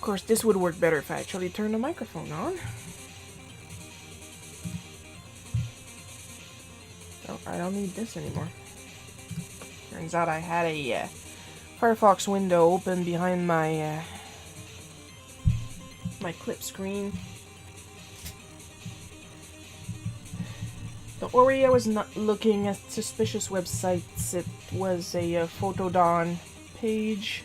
Of course, this would work better if I actually turned the microphone on. Oh, I don't need this anymore. Turns out I had a Firefox window open behind my my clip screen. Don't worry, I was not looking at suspicious websites. It was a Photodon page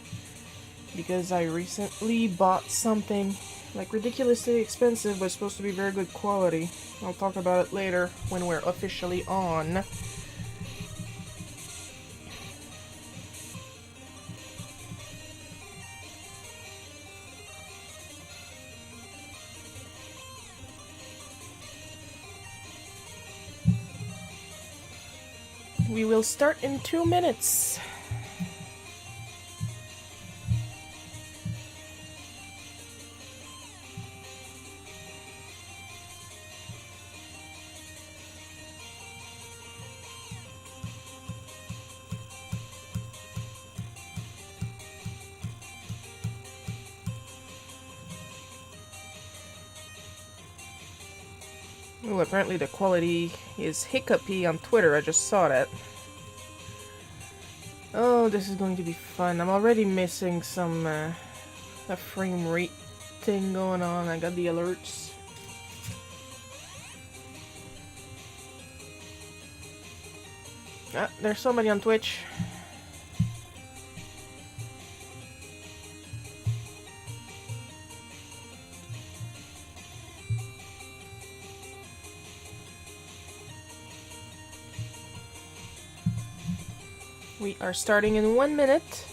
because I recently bought something like ridiculously expensive but supposed to be very good quality. I'll talk about it later when we're officially on. We will start in 2 minutes. Ooh, apparently the quality is hiccupy on Twitter. I just saw that. Oh, this is going to be fun. I'm already missing some a frame rate thing going on. I got the alerts. Ah, there's somebody on Twitch. We are starting in 1 minute.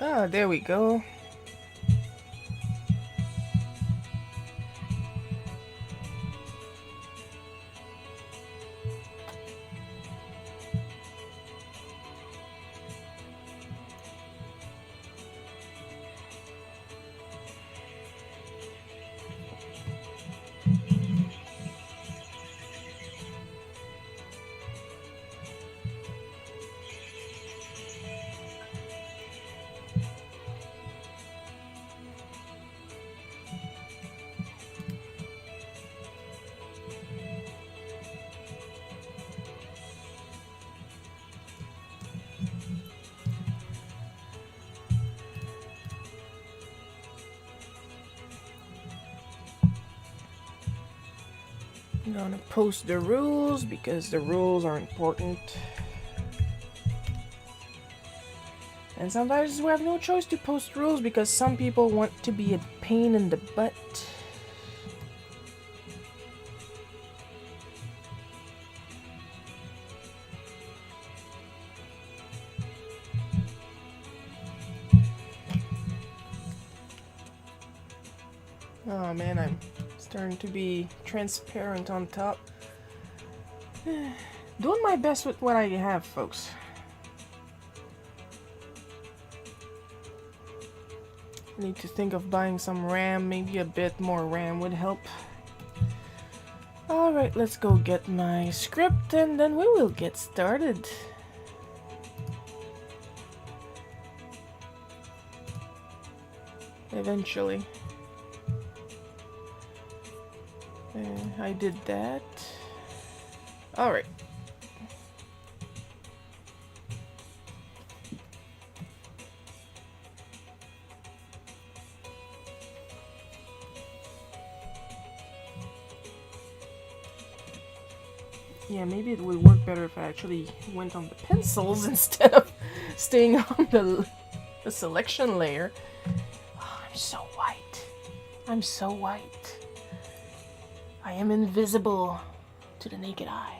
Ah, there we go. I'm gonna post the rules because the rules are important. And sometimes we have no choice to post rules because some people want to be a pain in the butt. Oh man, I'm starting to be transparent on top. Doing my best with what I have, folks. I need to think of buying some RAM. Maybe a bit more RAM would help. Alright, let's go get my script and then we will get started. Eventually. I did that. Alright. Yeah, maybe it would work better if I actually went on the pencils instead of staying on the selection layer. Oh, I'm so white. I'm so white. I am invisible to the naked eye.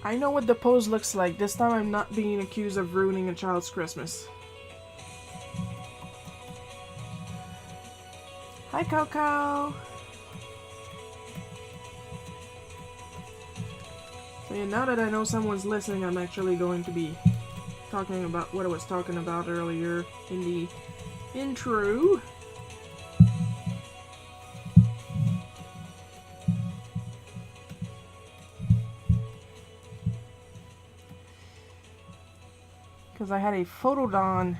I know what the pose looks like. This time I'm not being accused of ruining a child's Christmas. Hi, Coco! So yeah, now that I know someone's listening, I'm actually going to be talking about what I was talking about earlier in the intro. Because I had a Photodon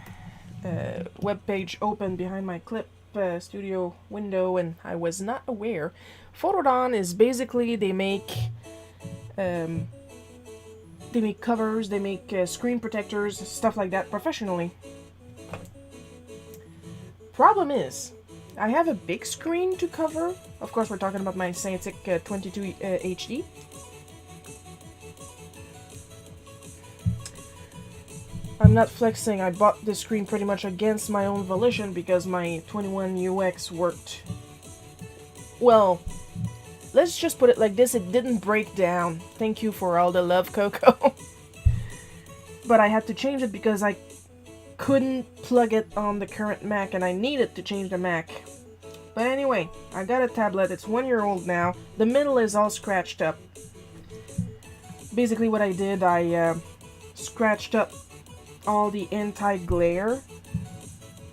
webpage open behind my clip studio window and I was not aware. Photodon is basically they make covers, they make screen protectors, stuff like that professionally. Problem is, I have a big screen to cover. Of course, we're talking about my Cintiq 22 HD. I'm not flexing, I bought this screen pretty much against my own volition because my 21 UX worked. Well, let's just put it like this, it didn't break down. Thank you for all the love, Coco. But I had to change it because I couldn't plug it on the current Mac and I needed to change the Mac. But anyway, I got a tablet, it's 1 year old now. The middle is all scratched up. Basically what I did, I scratched up all the anti-glare.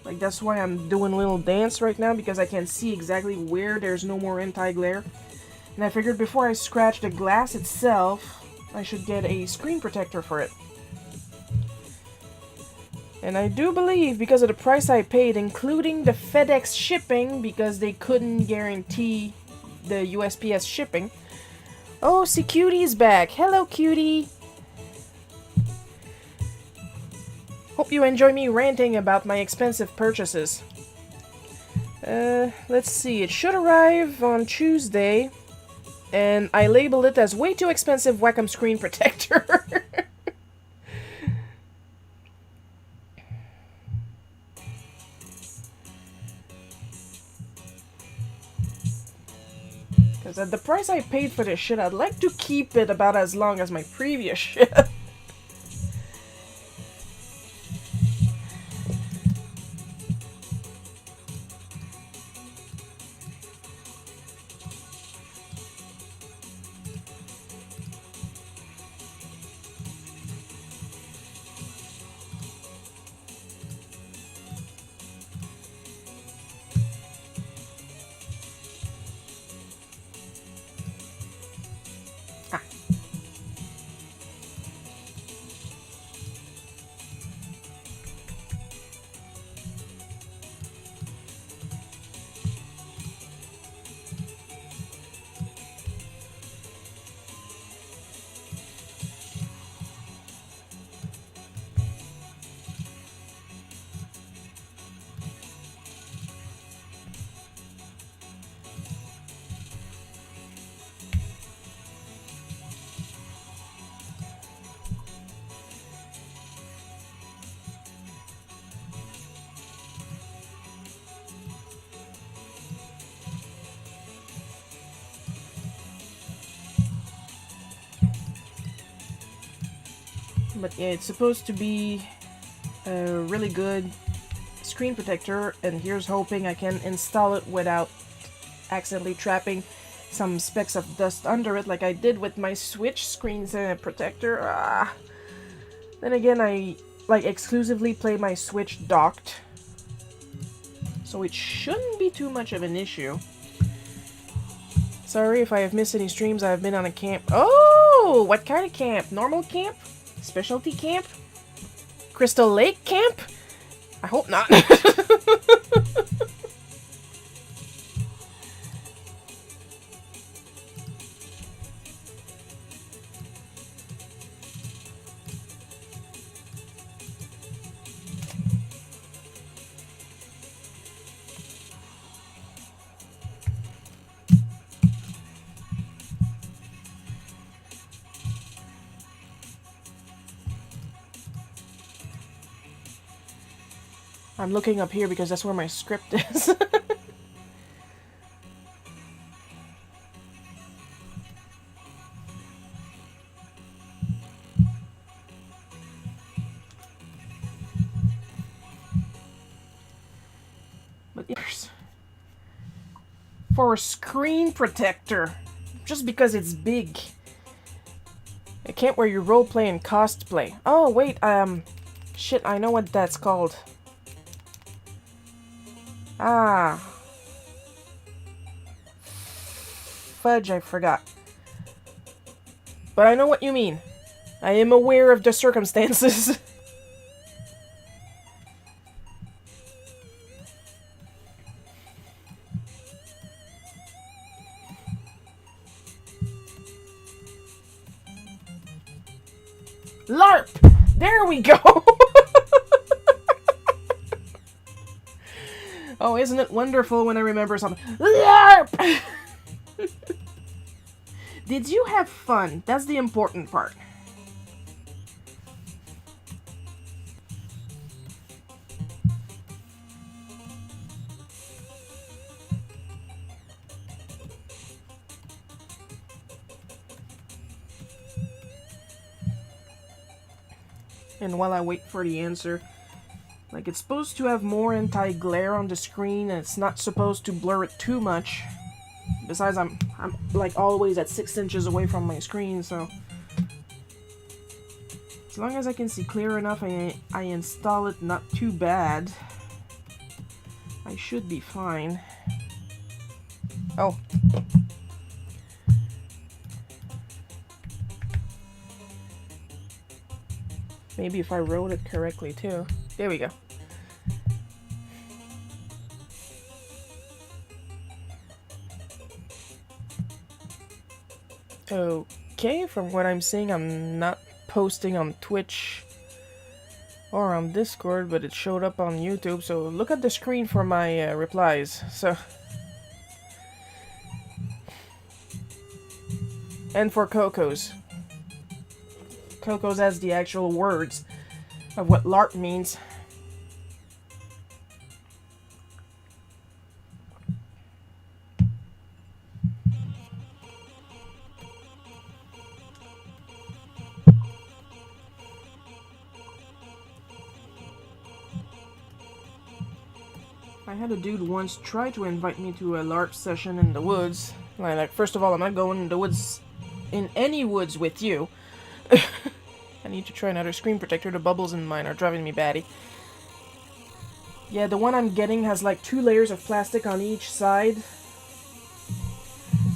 Like that's why I'm doing a little dance right now because I can see exactly where there's no more anti-glare. And I figured before I scratch the glass itself, I should get a screen protector for it. And I do believe because of the price I paid, including the FedEx shipping, because they couldn't guarantee the USPS shipping. Oh, see, Cutie's back. Hello, Cutie. Hope you enjoy me ranting about my expensive purchases. Let's see, it should arrive on Tuesday, and I labeled it as way too expensive Wacom screen protector. Because at the price I paid for this shit, I'd like to keep it about as long as my previous shit. But yeah, it's supposed to be a really good screen protector, and here's hoping I can install it without accidentally trapping some specks of dust under it like I did with my Switch screen protector. Then again, I like exclusively play my Switch docked, so it shouldn't be too much of an issue. Sorry if I have missed any streams. I've been on a camp. Oh, what kind of camp? Normal camp? Specialty camp? Crystal Lake camp? I hope not. I'm looking up here because that's where my script is. But for a screen protector, just because it's big. A camp where you roleplay and cosplay. Oh wait, shit, I know what that's called. Fudge, I forgot. But I know what you mean. I am aware of the circumstances. LARP! There we go! Oh, isn't it wonderful when I remember something? LARP! Did you have fun? That's the important part. And while I wait for the answer, like, it's supposed to have more anti-glare on the screen, and it's not supposed to blur it too much. Besides, I'm like always at 6 inches away from my screen, so as long as I can see clear enough, I install it not too bad. I should be fine. Oh. Maybe if I wrote it correctly too. There we go. Okay, from what I'm seeing, I'm not posting on Twitch or on Discord, but it showed up on YouTube, so look at the screen for my replies. So, and for Coco's. Coco's has the actual words of what LARP means. I had a dude once try to invite me to a LARP session in the woods. Like, first of all, I'm not going in the woods, in any woods with you. I need to try another screen protector. The bubbles in mine are driving me batty. Yeah, the one I'm getting has like 2 layers of plastic on each side.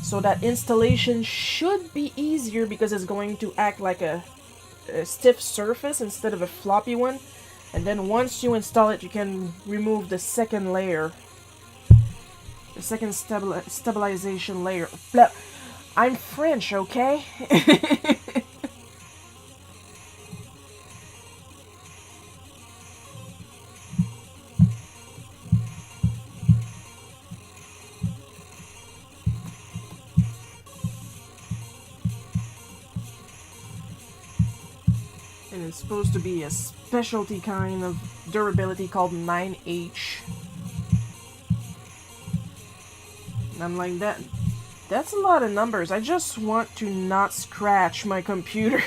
So that installation should be easier because it's going to act like a stiff surface instead of a floppy one. And then once you install it, you can remove the second layer. The second stabilization layer. I'm French, okay? And it's supposed to be a specialty kind of durability called 9H. And I'm like, that's a lot of numbers. I just want to not scratch my computer.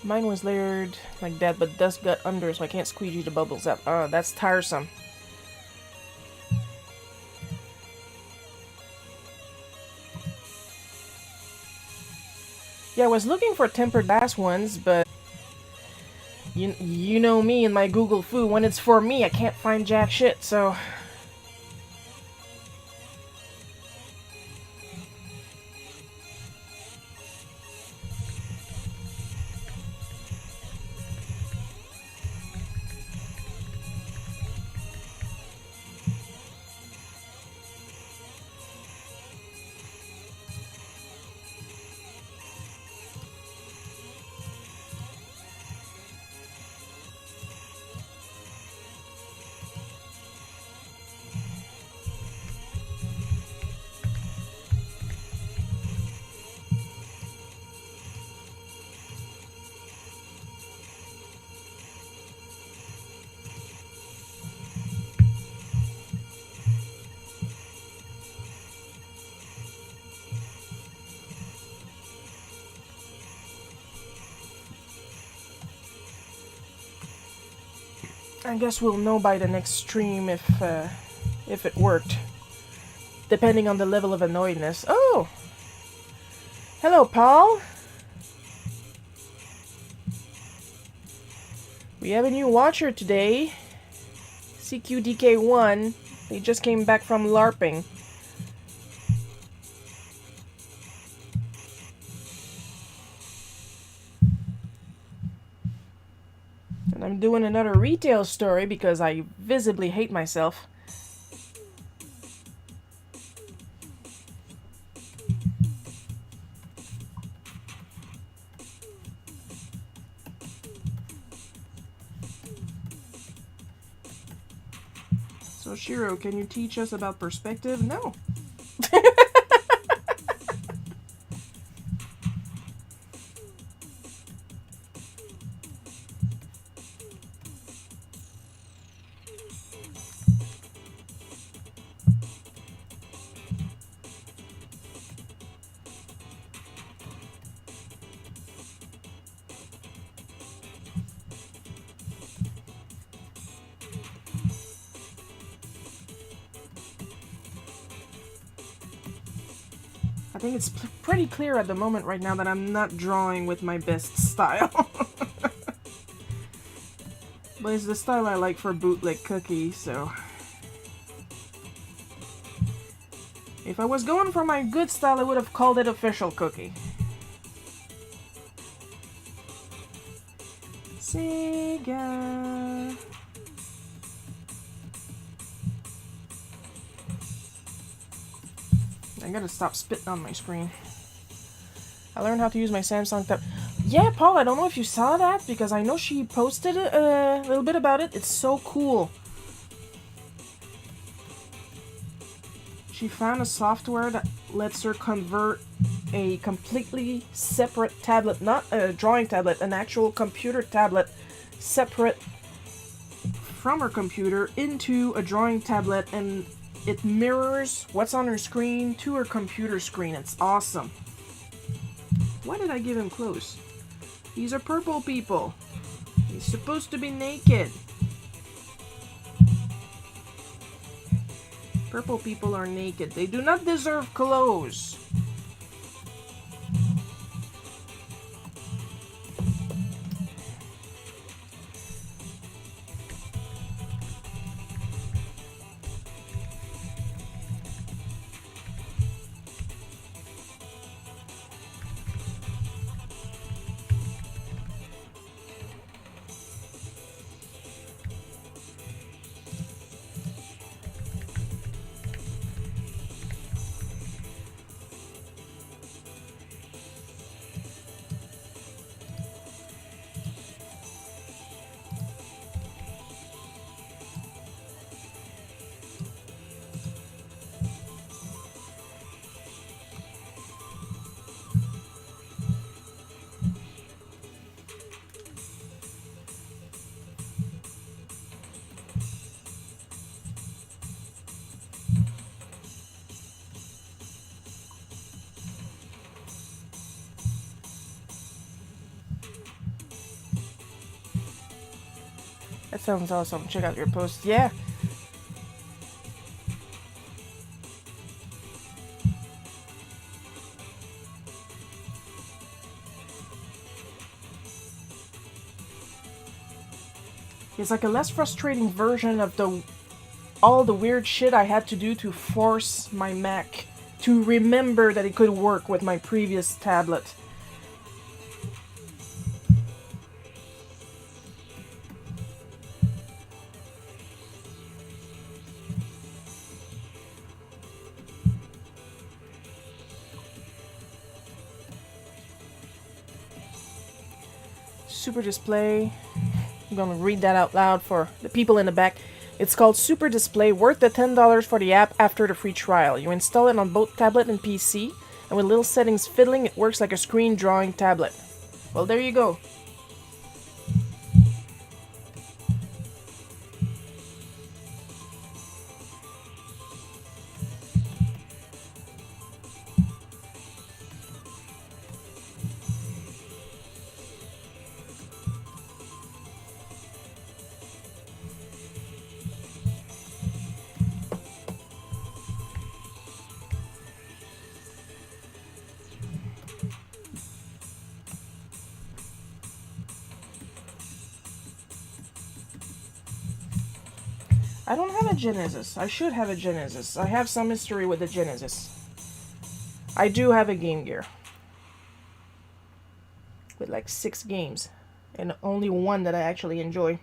Mine was layered like that, but dust got under, so I can't squeegee the bubbles out. That's tiresome. Yeah, I was looking for tempered glass ones, but you know me and my Google Foo. When it's for me, I can't find jack shit, so... I guess we'll know by the next stream if it worked. Depending on the level of annoyedness. Oh! Hello, Paul! We have a new watcher today. CQDK1. They just came back from LARPing. And I'm doing another retail story because I visibly hate myself. So Shiro, can you teach us about perspective? No. I think it's pretty clear at the moment right now that I'm not drawing with my best style. But it's the style I like for Bootleg Cookie, so... If I was going for my good style, I would have called it Official Cookie. Sega... I gotta stop spitting on my screen. I learned how to use my Samsung tab. Yeah, Paul, I don't know if you saw that, because I know she posted a little bit about it. It's so cool. She found a software that lets her convert a completely separate tablet, not a drawing tablet, an actual computer tablet, separate from her computer into a drawing tablet, and it mirrors what's on her screen to her computer screen. It's awesome. Why did I give him close? These are purple people. He's supposed to be naked. Purple people are naked. They do not deserve clothes. That sounds awesome. Check out your post. Yeah. It's like a less frustrating version of all the weird shit I had to do to force my Mac to remember that it could work with my previous tablet. Super display. I'm gonna read that out loud for the people in the back. It's called Super Display, worth the $10 for the app after the free trial. You install it on both tablet and PC, and with little settings fiddling, it works like a screen drawing tablet. Well, there you go. I don't have a Genesis. I should have a Genesis. I have some history with the Genesis. I do have a Game Gear. With like 6 games. And only one that I actually enjoy.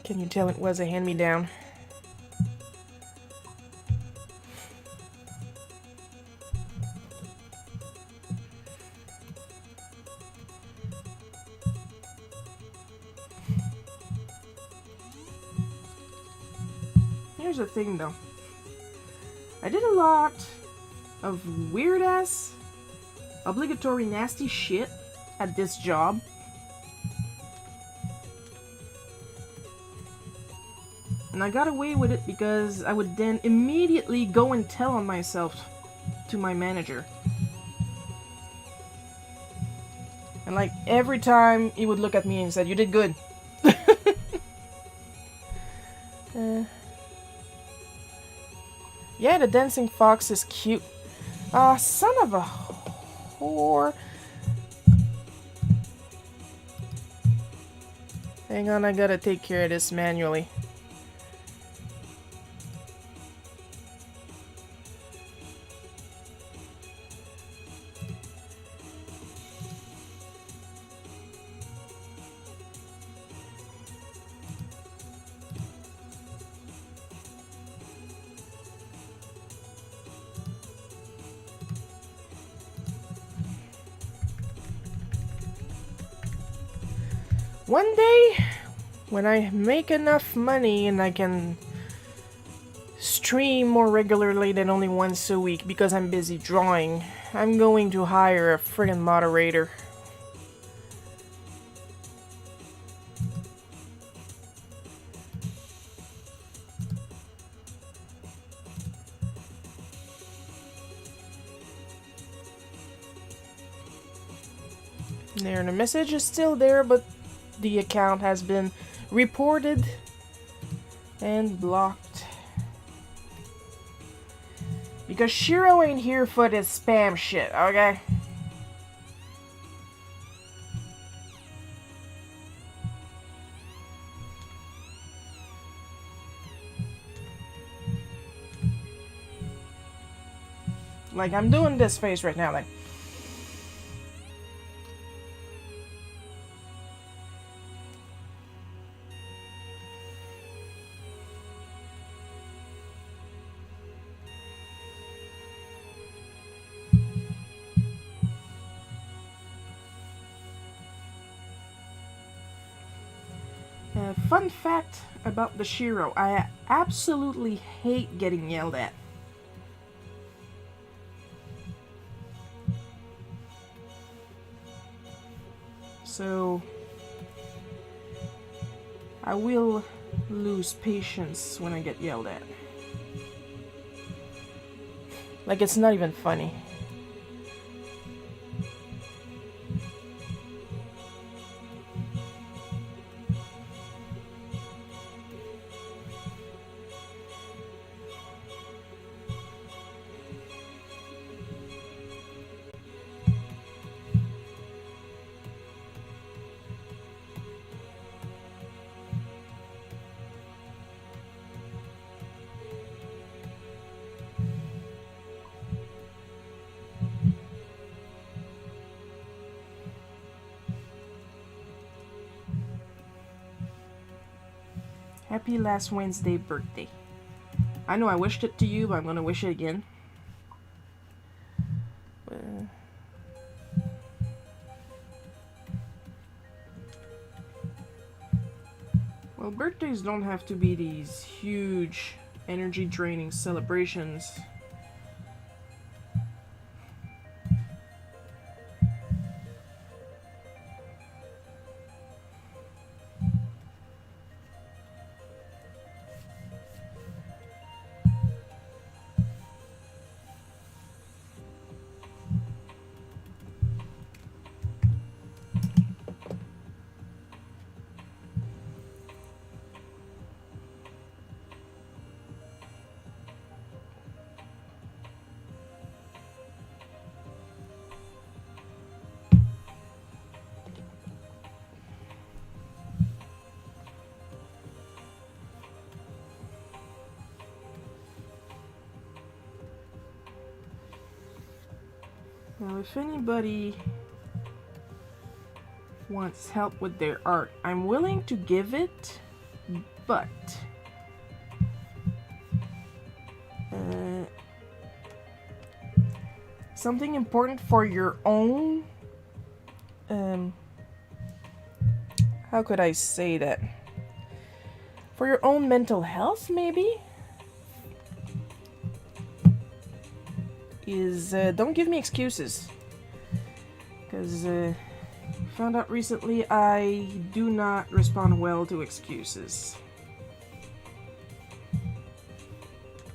Can you tell it was a hand-me-down? Here's the thing though. I did a lot of weird-ass, obligatory nasty shit at this job. And I got away with it because I would then immediately go and tell on myself to my manager. And like every time he would look at me and said, "You did good." Yeah, the dancing fox is cute. Ah, son of a whore. Hang on, I gotta take care of this manually. One day, when I make enough money and I can stream more regularly than only once a week because I'm busy drawing, I'm going to hire a friggin' moderator. There, the message is still there, but the account has been reported and blocked. Because Shiro ain't here for this spam shit, okay? Like, I'm doing this face right now, like... Fun fact about the Shiro, I absolutely hate getting yelled at. So, I will lose patience when I get yelled at. Like, it's not even funny. Happy last Wednesday birthday. I know I wished it to you, but I'm gonna wish it again. Well, birthdays don't have to be these huge, energy-draining celebrations. Now, if anybody wants help with their art, I'm willing to give it, but something important for your own, how could I say that? For your own mental health, maybe? Is don't give me excuses, because found out recently I do not respond well to excuses.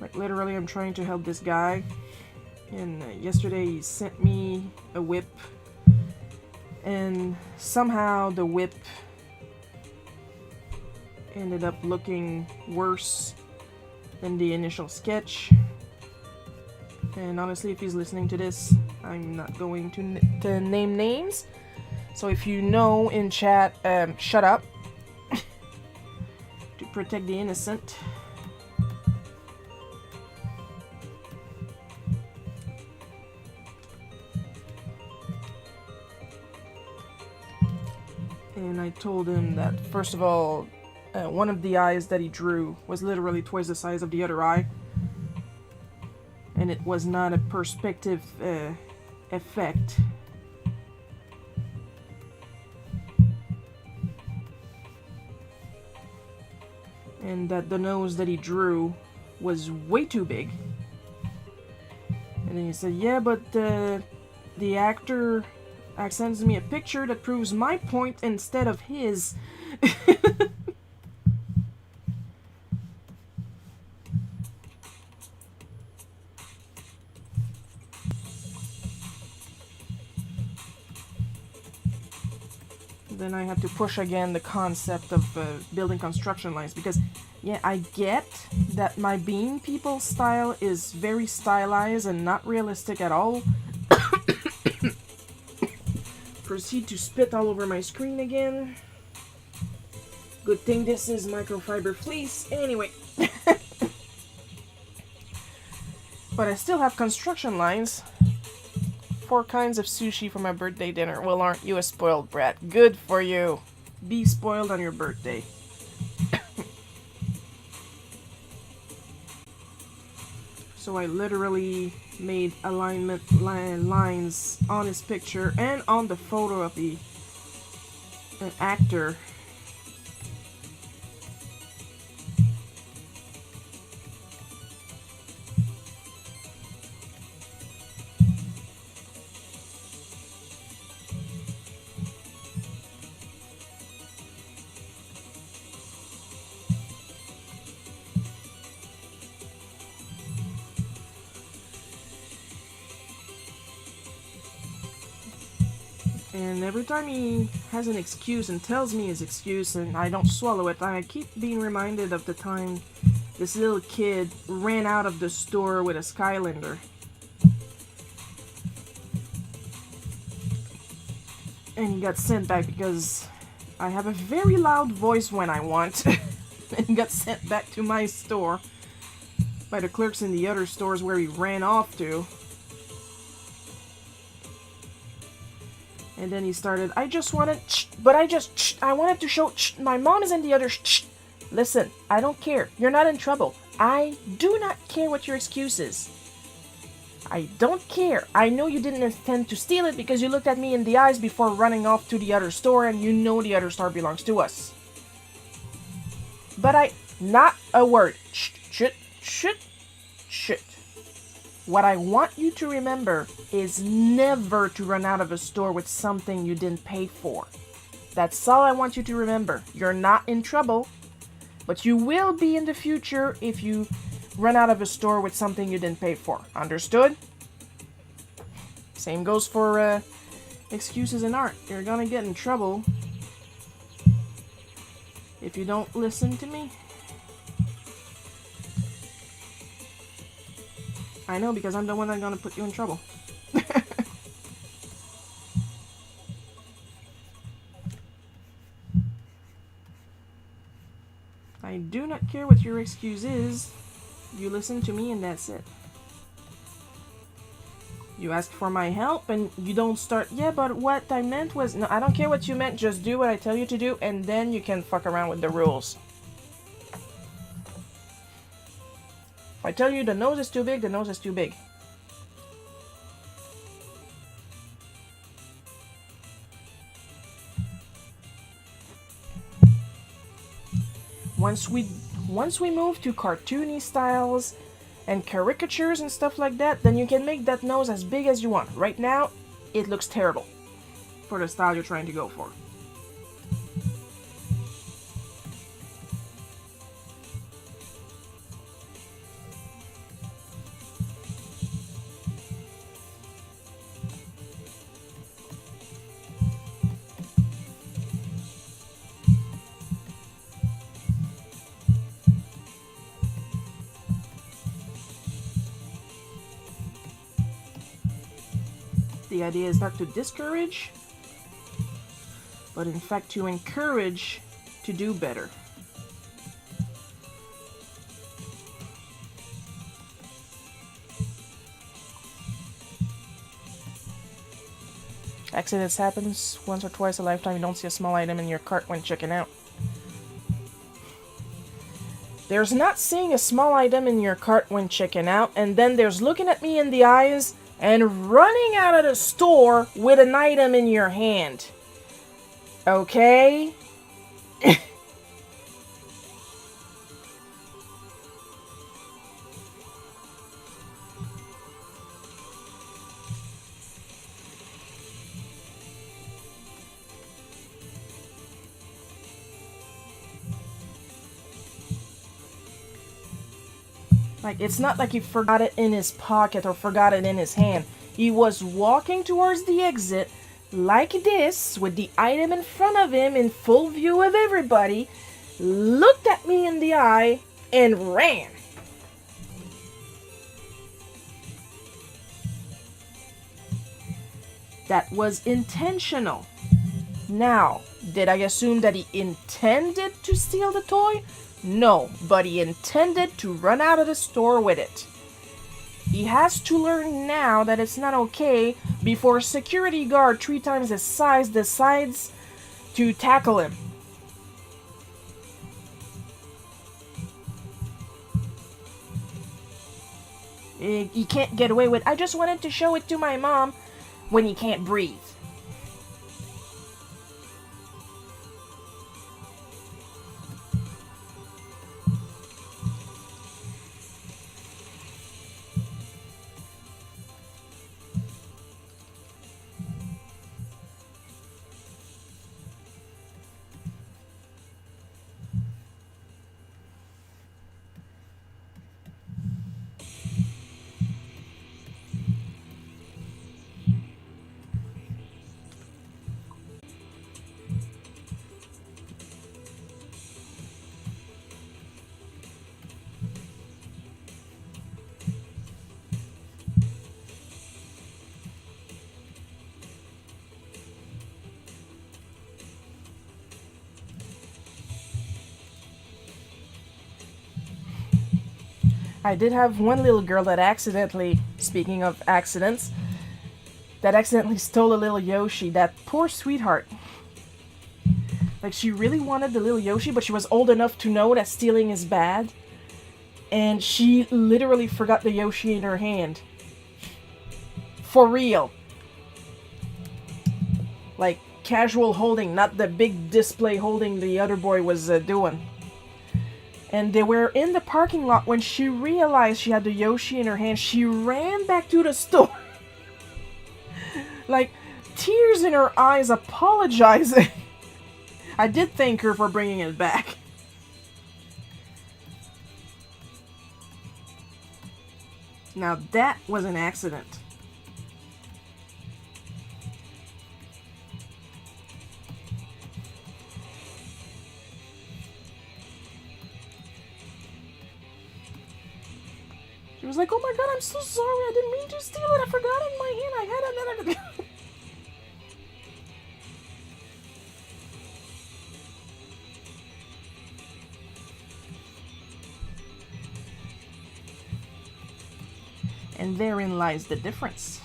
Like literally, I'm trying to help this guy, and yesterday he sent me a whip, and somehow the whip ended up looking worse than the initial sketch. And honestly, if he's listening to this, I'm not going to name names. So if you know in chat, shut up. To protect the innocent. And I told him that, first of all, one of the eyes that he drew was literally twice the size of the other eye. And it was not a perspective effect. And that the nose that he drew was way too big. And then he said, yeah, but the actor sends me a picture that proves my point instead of his. Then I had to push again the concept of building construction lines, because yeah, I get that my being people style is very stylized and not realistic at all. Proceed to spit all over my screen again. Good thing this is microfiber fleece. Anyway. But I still have construction lines. 4 kinds of sushi for my birthday dinner. Well, aren't you a spoiled brat? Good for you. Be spoiled on your birthday. So I literally made alignment lines on his picture and on the photo of the actor. And every time he has an excuse and tells me his excuse and I don't swallow it, I keep being reminded of the time this little kid ran out of the store with a Skylander. And he got sent back because I have a very loud voice when I want. And he got sent back to my store by the clerks in the other stores where he ran off to. And then he started, I wanted to show, my mom is in the other, Listen, I don't care. You're not in trouble. I do not care what your excuse is. I don't care. I know you didn't intend to steal it because you looked at me in the eyes before running off to the other store and you know the other store belongs to us. But not a word. Shit. What I want you to remember is never to run out of a store with something you didn't pay for. That's all I want you to remember. You're not in trouble, but you will be in the future if you run out of a store with something you didn't pay for. Understood? Same goes for excuses in art. You're gonna get in trouble if you don't listen to me. I know, because I'm the one that's gonna put you in trouble. I do not care what your excuse is. You listen to me and that's it. You ask for my help and you don't start, yeah, but what I meant was, no, I don't care what you meant, just do what I tell you to do and then you can fuck around with the rules. If I tell you the nose is too big, the nose is too big. Once we move to cartoony styles and caricatures and stuff like that, then you can make that nose as big as you want. Right now, it looks terrible for the style you're trying to go for. The idea is not to discourage, but in fact to encourage to do better. Accidents happens once or twice a lifetime. You don't see a small item in your cart when checking out. There's not seeing a small item in your cart when checking out, and then there's looking at me in the eyes and running out of the store with an item in your hand. Okay? Like, it's not like he forgot it in his pocket or forgot it in his hand. He was walking towards the exit like this, with the item in front of him in full view of everybody, looked at me in the eye, and ran. That was intentional. Now, did I assume that he intended to steal the toy? No, but he intended to run out of the store with it. He has to learn now that it's not okay before a security guard 3 times his size decides to tackle him. He can't get away with, I just wanted to show it to my mom, when he can't breathe. I did have one little girl that accidentally, speaking of accidents, that accidentally stole a little Yoshi. That poor sweetheart. Like, she really wanted the little Yoshi, but she was old enough to know that stealing is bad. And she literally forgot the Yoshi in her hand. For real. Like, casual holding, not the big display holding the other boy was doing. And they were in the parking lot when she realized she had the Yoshi in her hand. She ran back to the store. Like, tears in her eyes, apologizing. I did thank her for bringing it back. Now that was an accident. She was like, oh my god, I'm so sorry, I didn't mean to steal it, I forgot it in my hand, I had it. And therein lies the difference.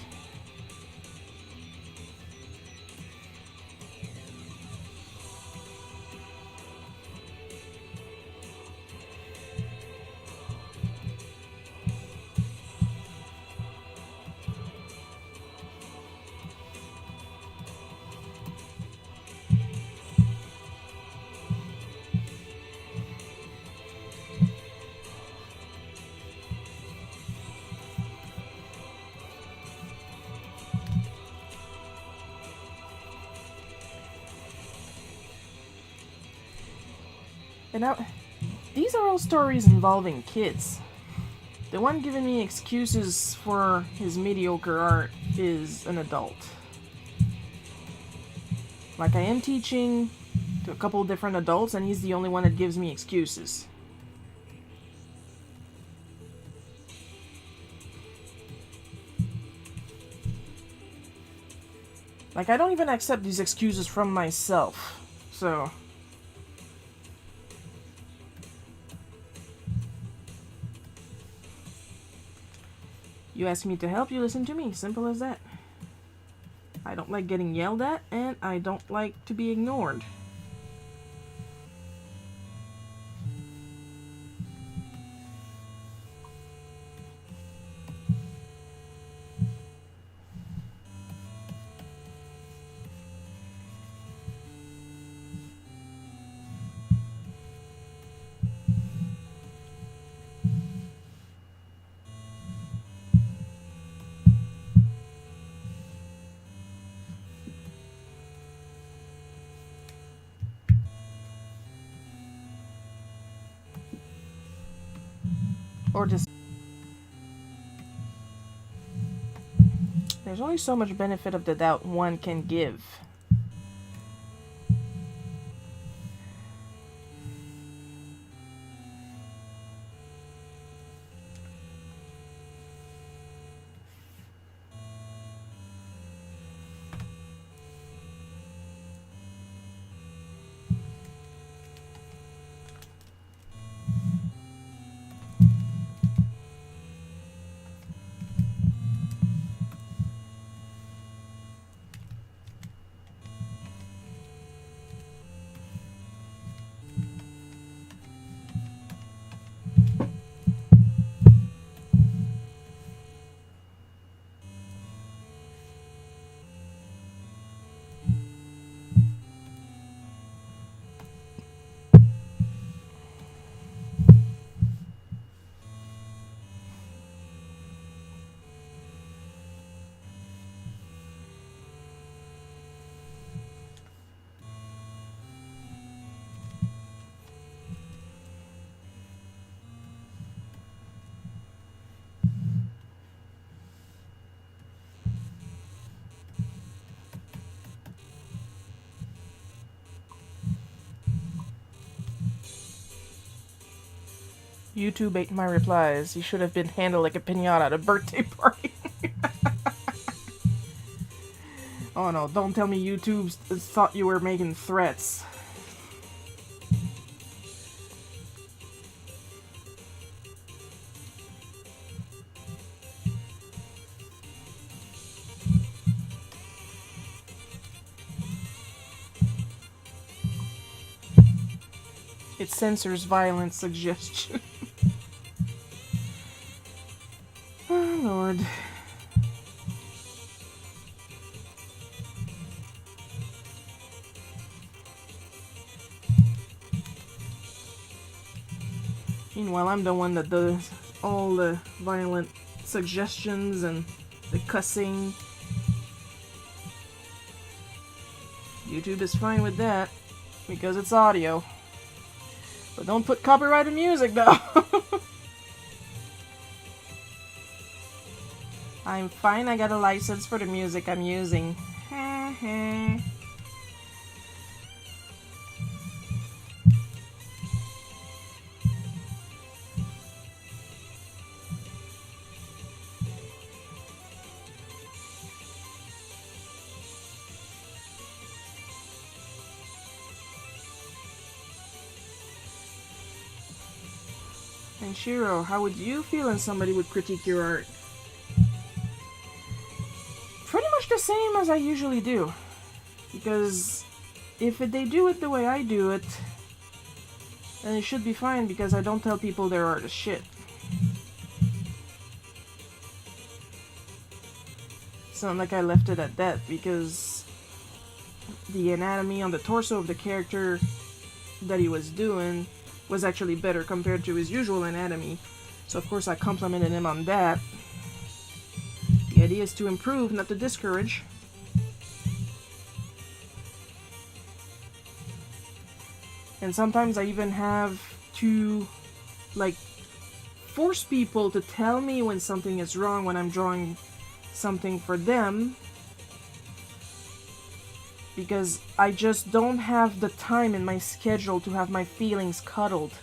And now, these are all stories involving kids. The one giving me excuses for his mediocre art is an adult. Like, I am teaching to a couple different adults, and he's the only one that gives me excuses. Like, I don't even accept these excuses from myself, so... You ask me to help, you listen to me. Simple as that. I don't like getting yelled at, and I don't like to be ignored. Or just... There's only so much benefit of the doubt one can give. YouTube ate my replies. You should have been handled like a piñata at a birthday party. Oh no, don't tell me YouTube thought you were making threats. It censors violent suggestion. Oh, Lord. Meanwhile, I'm the one that does all the violent suggestions and the cussing. YouTube is fine with that, because it's audio. But don't put copyrighted music, though. I'm fine, I got a license for the music I'm using. And Shiro, how would you feel when somebody would critique your art? Pretty much the same as I usually do. Because if they do it the way I do it, then it should be fine, because I don't tell people their art is shit. It's not like I left it at that, because the anatomy on the torso of the character that he was doing was actually better compared to his usual anatomy. So of course I complimented him on that. The idea is to improve, not to discourage. And sometimes I even have to, like, force people to tell me when something is wrong when I'm drawing something for them. Because I just don't have the time in my schedule to have my feelings cuddled.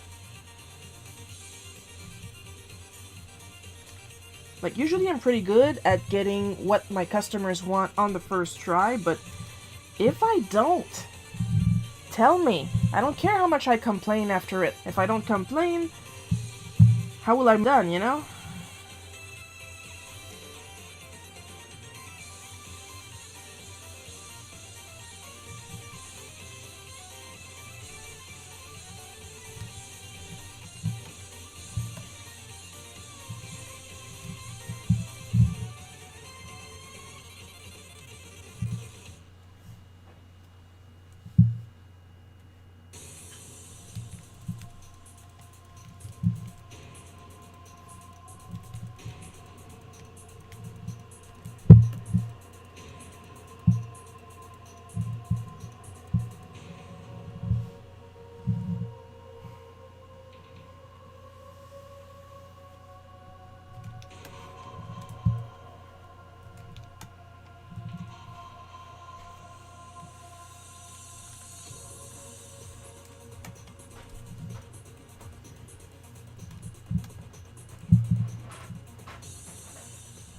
Like, usually I'm pretty good at getting what my customers want on the first try, but if I don't, tell me. I don't care how much I complain after it. If I don't complain, how will I be done, you know?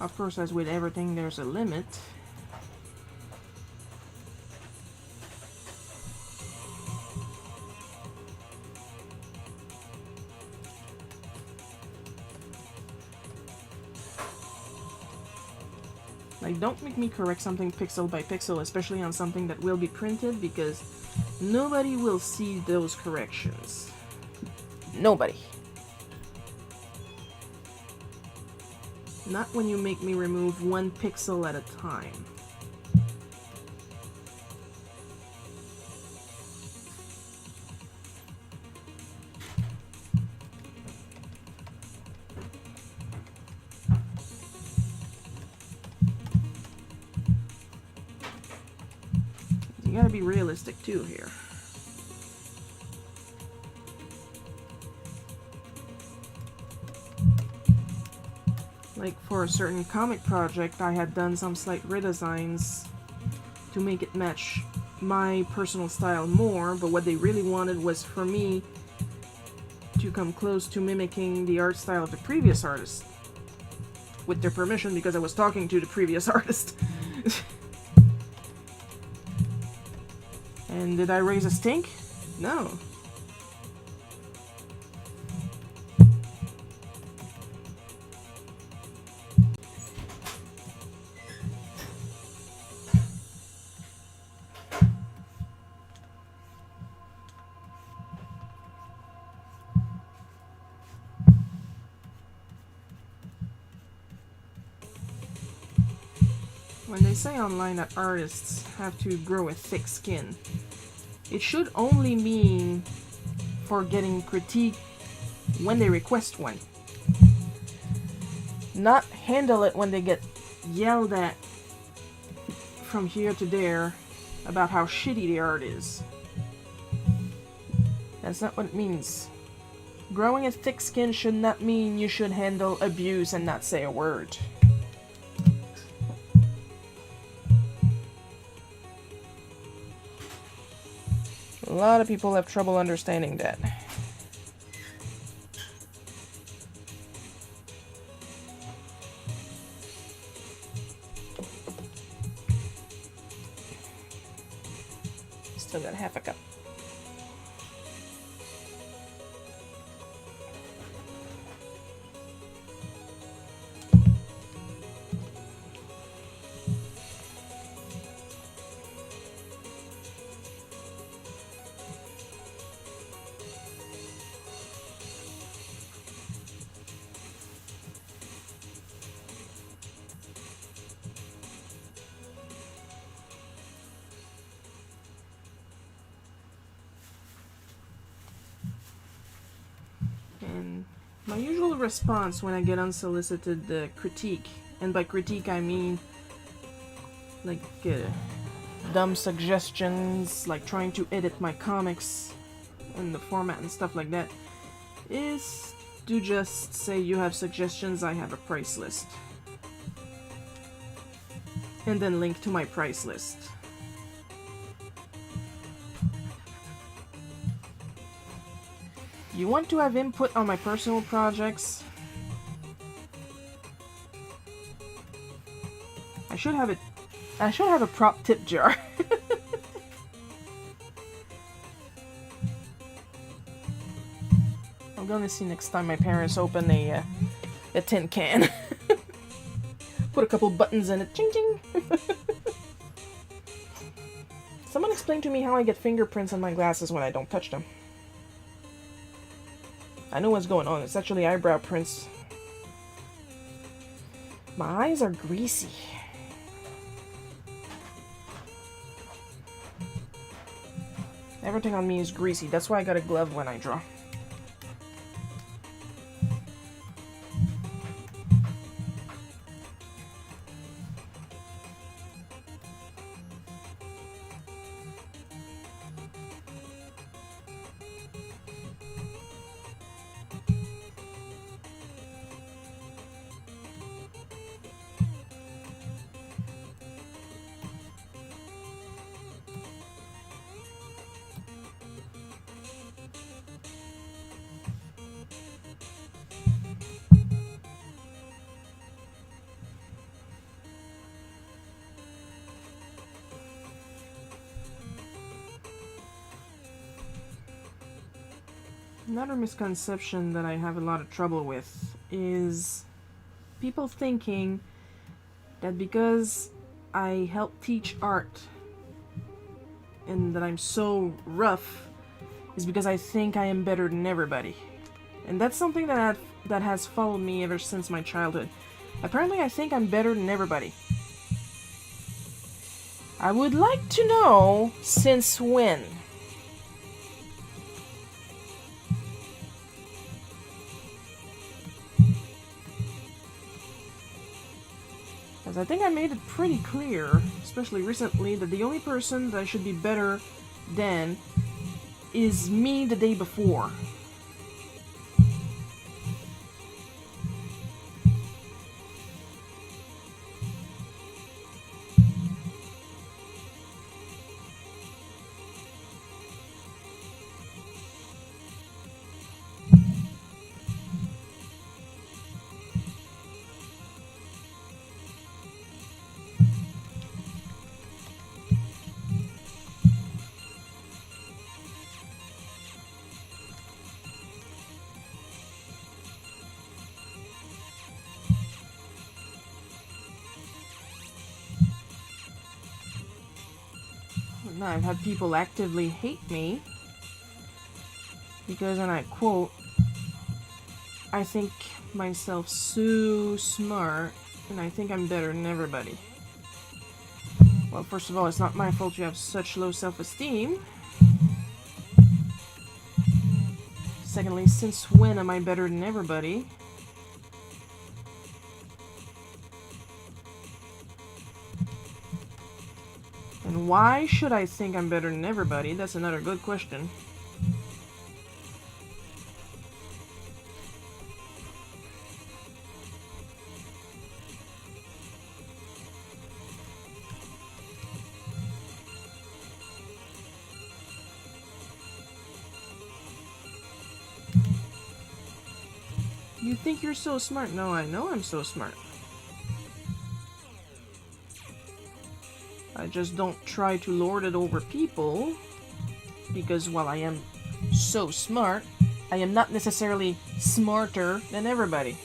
Of course, as with everything, there's a limit. Like, don't make me correct something pixel by pixel, especially on something that will be printed, because nobody will see those corrections. Nobody. Not when you make me remove 1 pixel at a time. You gotta be realistic too here. Like, for a certain comic project, I had done some slight redesigns to make it match my personal style more, but what they really wanted was for me to come close to mimicking the art style of the previous artist. With their permission, because I was talking to the previous artist. And did I raise a stink? No. when they say online that artists have to grow a thick skin, it should only mean for getting critique when they request one. Not handle it when they get yelled at from here to there about how shitty the art is. That's not what it means. Growing a thick skin should not mean you should handle abuse and not say a word. A lot of people have trouble understanding that. Still got half a cup. And my usual response when I get unsolicited critique, and by critique I mean like dumb suggestions, like trying to edit my comics and the format and stuff like that, is to just say, you have suggestions, I have a price list. And then link to my price list. You want to have input on my personal projects? I should have a prop tip jar. I'm gonna see next time my parents open a tin can. Put a couple buttons in it. Ching ching. Someone explain to me how I get fingerprints on my glasses when I don't touch them. I know what's going on. It's actually eyebrow prints. My eyes are greasy. Everything on me is greasy. That's why I got a glove when I draw. Another misconception that I have a lot of trouble with is people thinking that because I help teach art and that I'm so rough is because I think I am better than everybody. And that's something that has followed me ever since my childhood. Apparently I think I'm better than everybody. I would like to know since when. I think I made it pretty clear, especially recently, that the only person that I should be better than is me the day before. I've had people actively hate me because, and I quote, I think myself so smart and I think I'm better than everybody. Well, first of all, it's not my fault you have such low self-esteem. Secondly, since when am I better than everybody? And why should I think I'm better than everybody? That's another good question. You think you're so smart? No, I know I'm so smart. I just don't try to lord it over people, because while I am so smart, I am not necessarily smarter than everybody.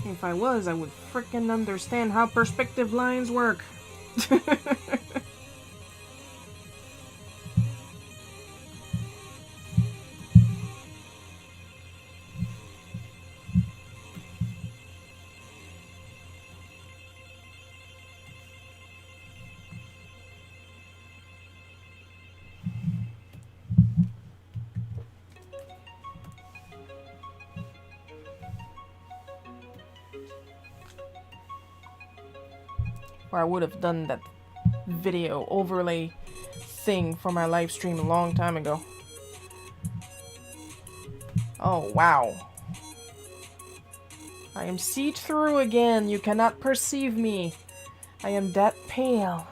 If I was, I would frickin' understand how perspective lines work. Or I would have done that video overlay thing for my live stream a long time ago. Oh, wow. I am see-through again. You cannot perceive me. I am that pale.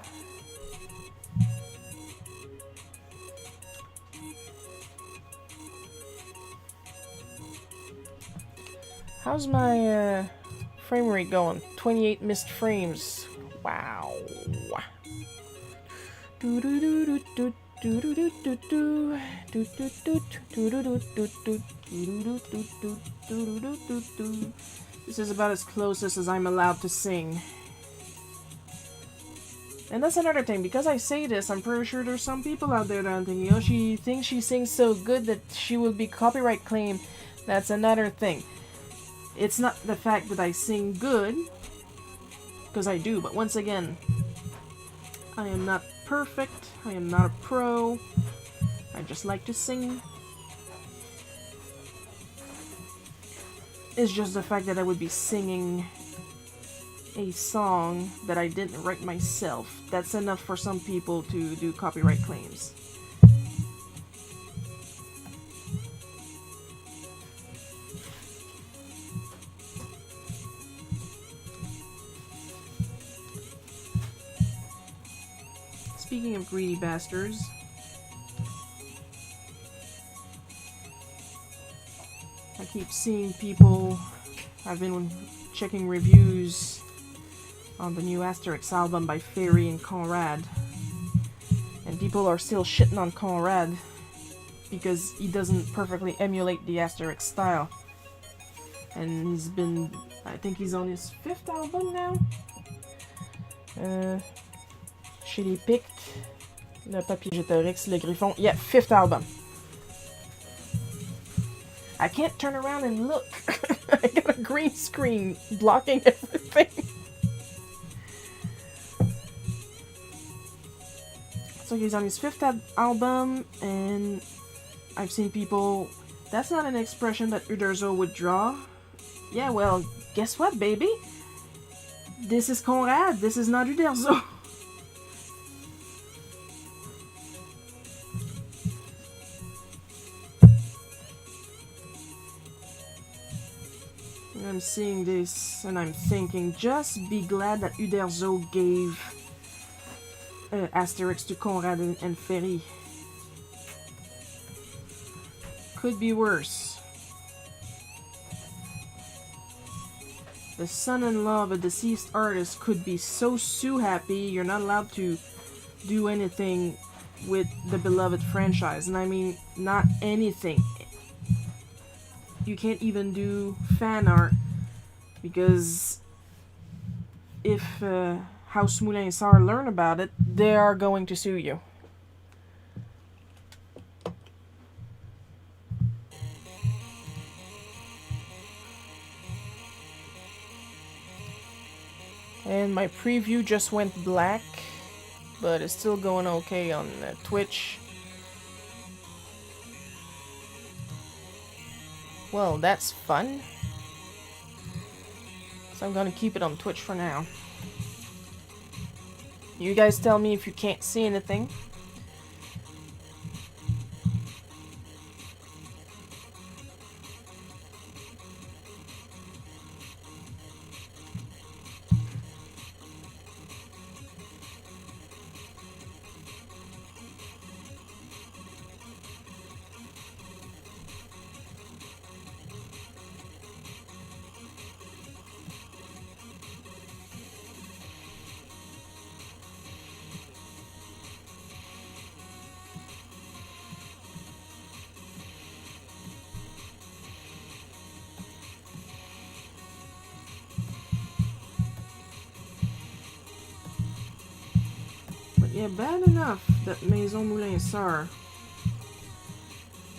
How's my frame rate going? 28 missed frames. Wow. This is about as closest as I'm allowed to sing. And that's another thing, because I say this, I'm pretty sure there's some people out there that are thinking, oh, she thinks she sings so good that she will be copyright claimed. That's another thing. It's not the fact that I sing good, because I do, but once again, I am not perfect, I am not a pro, I just like to sing. It's just the fact that I would be singing a song that I didn't write myself. That's enough for some people to do copyright claims. Speaking of greedy bastards, I keep seeing people, I've been checking reviews on the new Asterix album by Fairy and Conrad, and people are still shitting on Conrad because he doesn't perfectly emulate the Asterix style. And he's been, I think he's on his 5th album now. Chez les Pictes, le Papillotorix, le Griffon. Yeah, 5th album. I can't turn around and look. I got a green screen blocking everything. So he's on his 5th album, and I've seen people, that's not an expression that Uderzo would draw. Yeah, well, guess what, baby? This is Conrad, this is not Uderzo. I'm seeing this and I'm thinking, just be glad that Uderzo gave Asterix to Conrad and Ferry. Could be worse. The son-in-law of a deceased artist could be so happy you're not allowed to do anything with the beloved franchise. And I mean, not anything. You can't even do fan art because if House Moulin Sar learn about it, they are going to sue you. And my preview just went black, but it's still going okay on Twitch. Well, that's fun. So I'm gonna keep it on Twitch for now. You guys tell me if you can't see anything. Yeah, bad enough that Maison Moulin Sar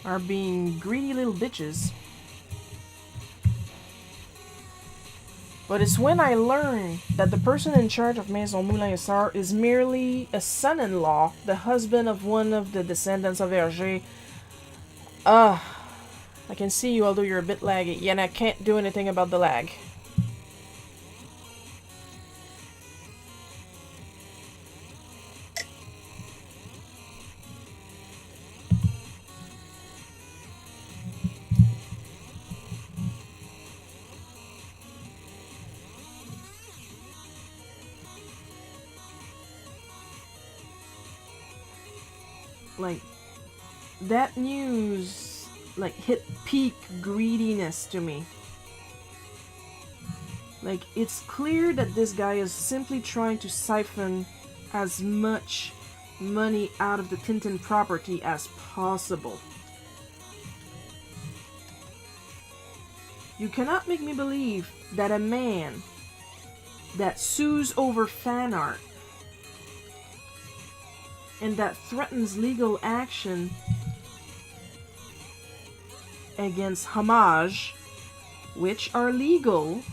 are being greedy little bitches. But it's when I learn that the person in charge of Maison Moulin Sar is merely a son-in-law, the husband of one of the descendants of Hergé. I can see you, although you're a bit laggy. Yeah, and I can't do anything about the lag. Like, that news, like, hit peak greediness to me. Like, it's clear that this guy is simply trying to siphon as much money out of the Tintin property as possible. You cannot make me believe that a man that sues over fan art and that threatens legal action against homage, which are legal,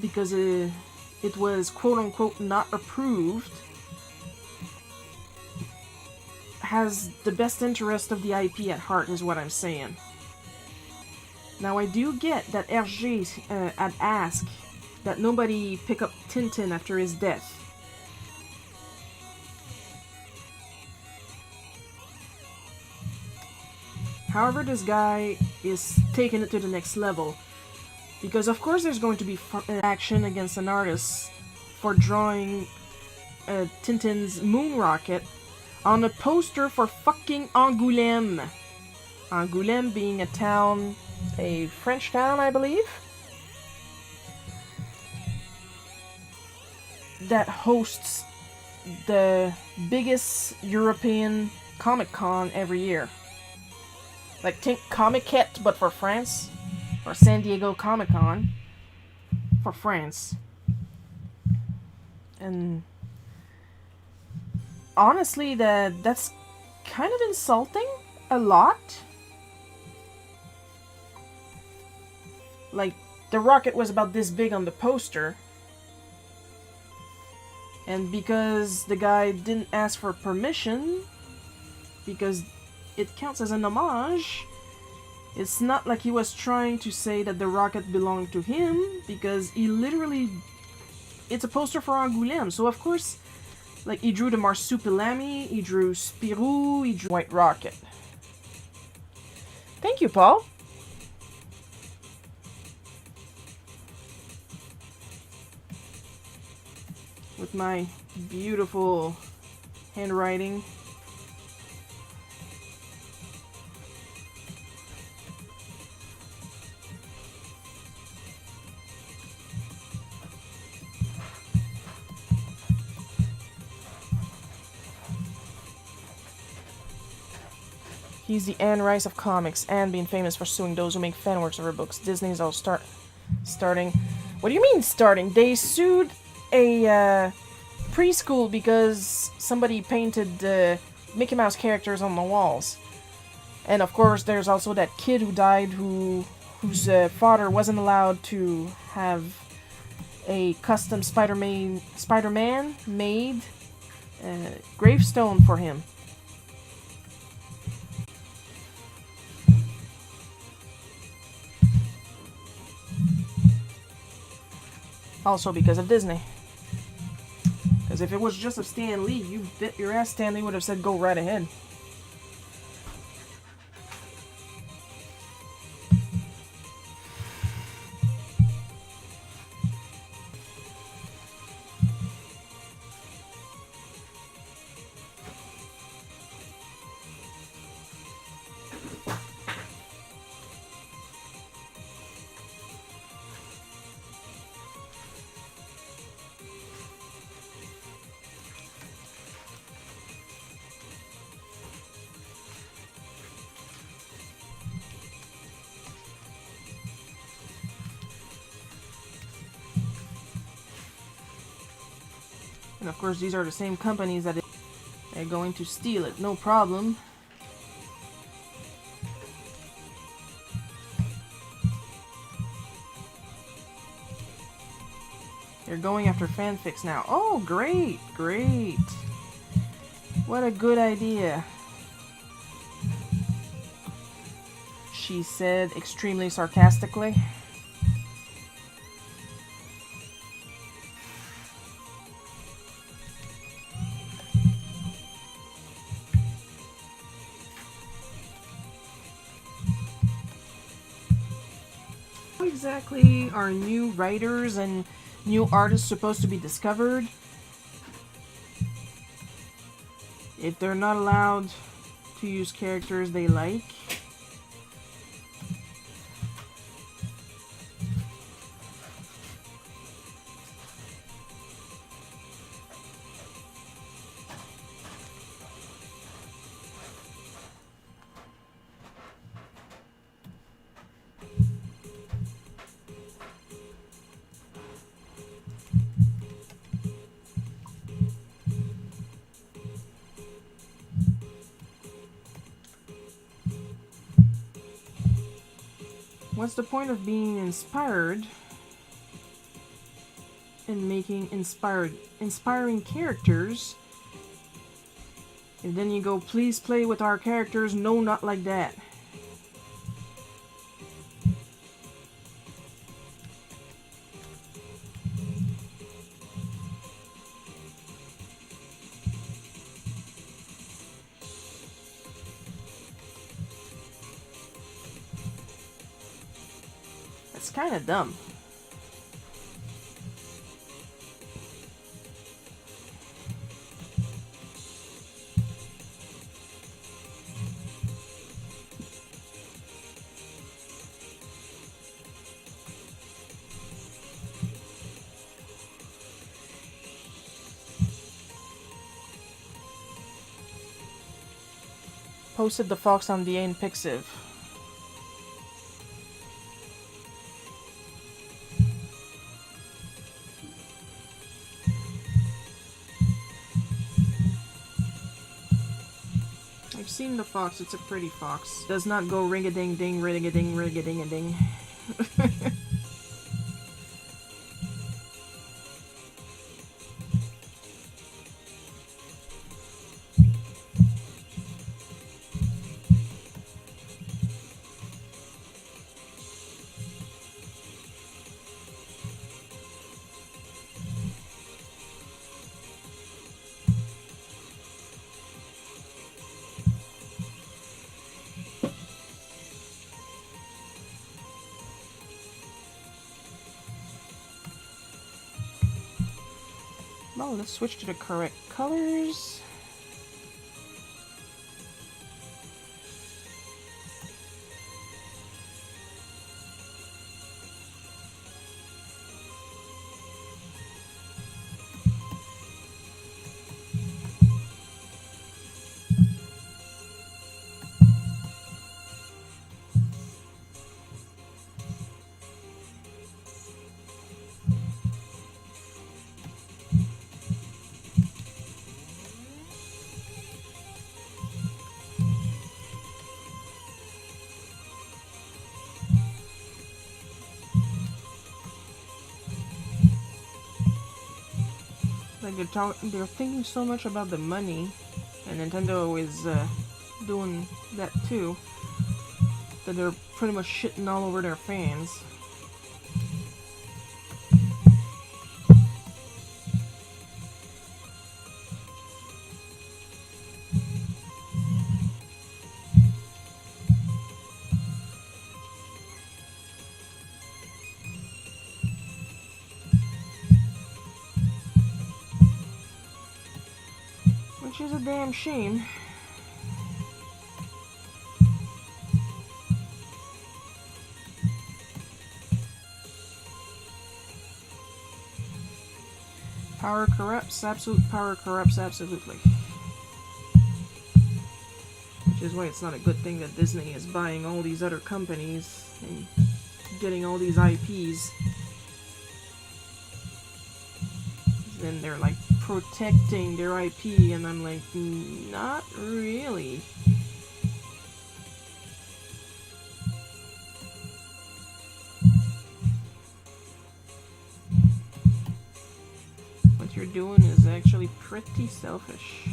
because it was quote-unquote not approved, has the best interest of the IP at heart, is what I'm saying. Now, I do get that Hergé had asked that nobody pick up Tintin after his death. However, this guy is taking it to the next level. Because, of course, there's going to be action against an artist for drawing Tintin's moon rocket on a poster for fucking Angoulême. Angoulême being a town, a French town, I believe, that hosts the biggest European Comic-Con every year. Like, think Comiquette, but for France, or San Diego Comic-Con for France. And honestly, that's kind of insulting a lot. Like, the rocket was about this big on the poster, and because the guy didn't ask for permission, because it counts as an homage, it's not like he was trying to say that the rocket belonged to him, because he literally, it's a poster for Angoulême, so of course Like, he drew the Marsupilami, he drew Spirou, he drew White Rocket. Thank you, Paul. With my beautiful handwriting. He's the Anne Rice of comics, Anne being famous for suing those who make fanworks of her books. Disney's all starting. What do you mean starting? They sued a preschool because somebody painted Mickey Mouse characters on the walls. And of course, there's also that kid who died whose father wasn't allowed to have a custom Spider-Man made gravestone for him. Also because of Disney. Because if it was just of Stan Lee, you bet your ass Stan Lee would have said go right ahead. And of course, these are the same companies that are going to steal it, no problem. They're going after fanfics now. Oh, great, great. What a good idea. She said extremely sarcastically. How exactly are new writers and new artists supposed to be discovered if they're not allowed to use characters they like? What's the point of being inspired and making inspiring characters and then you go, please play with our characters? No, not like that. That's kind of dumb. Posted the fox on VA in Pixiv. I've seen the fox, it's a pretty fox. Does not go ring-a-ding-ding, ring-a-ding, ring-a-ding-a-ding. Well, let's switch to the correct colors. Like they're thinking so much about the money, and Nintendo is doing that too, that they're pretty much shitting all over their fans. Which is a damn shame. Power corrupts, absolute power corrupts absolutely. Which is why it's not a good thing that Disney is buying all these other companies and getting all these IPs. Then they're like protecting their IP, and I'm like, not really. What you're doing is actually pretty selfish.